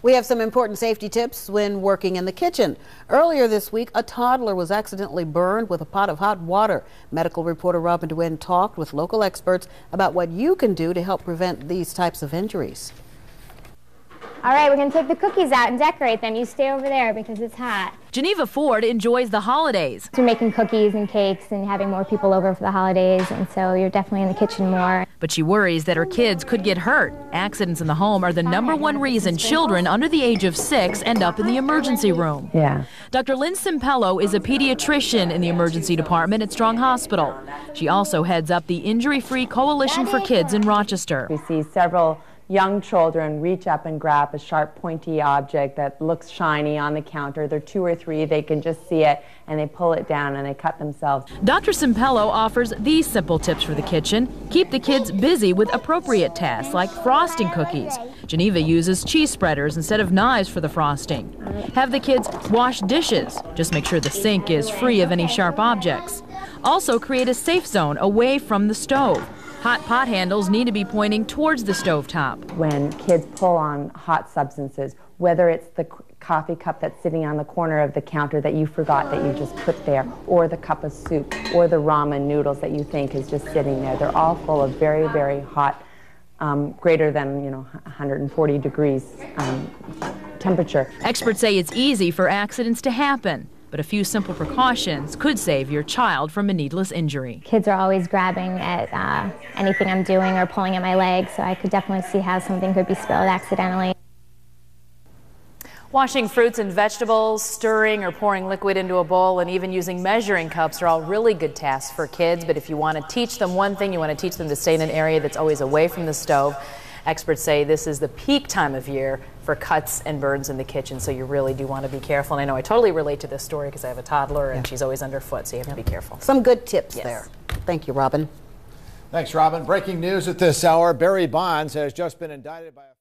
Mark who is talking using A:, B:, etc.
A: We have some important safety tips when working in the kitchen. Earlier this week, a toddler was accidentally burned with a pot of hot water. Medical reporter Robin Duane talked with local experts about what you can do to help prevent these types of injuries.
B: All right, we're going to take the cookies out and decorate them. You stay over there because it's hot.
C: Geneva Ford enjoys the holidays.
B: We're making cookies and cakes and having more people over for the holidays, and so you're definitely in the kitchen more.
C: But she worries that her kids could get hurt. Accidents in the home are the #1 reason children under the age of 6 end up in the emergency room.
D: Yeah.
C: Dr. Lynn Simpello is a pediatrician in the emergency department at Strong Hospital. She also heads up the Injury-Free Coalition for Kids in Rochester.
D: We see several young children reach up and grab a sharp, pointy object that looks shiny on the counter. They're 2 or 3, they can just see it, and they pull it down and they cut themselves.
C: Dr. Simpello offers these simple tips for the kitchen. Keep the kids busy with appropriate tasks like frosting cookies. Geneva uses cheese spreaders instead of knives for the frosting. Have the kids wash dishes. Just make sure the sink is free of any sharp objects. Also create a safe zone away from the stove. Hot pot handles need to be pointing towards the stovetop.
D: When kids pull on hot substances, whether it's the coffee cup that's sitting on the corner of the counter that you forgot that you just put there, or the cup of soup, or the ramen noodles that you think is just sitting there, they're all full of very, very hot, greater than 140 degrees temperature.
C: Experts say it's easy for accidents to happen, but a few simple precautions could save your child from a needless injury.
B: Kids are always grabbing at anything I'm doing or pulling at my leg, so I could definitely see how something could be spilled accidentally.
E: Washing fruits and vegetables, stirring or pouring liquid into a bowl, and even using measuring cups are all really good tasks for kids. But if you want to teach them one thing, you want to teach them to stay in an area that's always away from the stove. Experts say this is the peak time of year for cuts and burns in the kitchen, so you really do want to be careful. And I know I totally relate to this story because I have a toddler and she's always underfoot, so you have to be careful.
A: Some good tips there. Thank you, Robin.
F: Thanks, Robin. Breaking news at this hour. Barry Bonds has just been indicted by a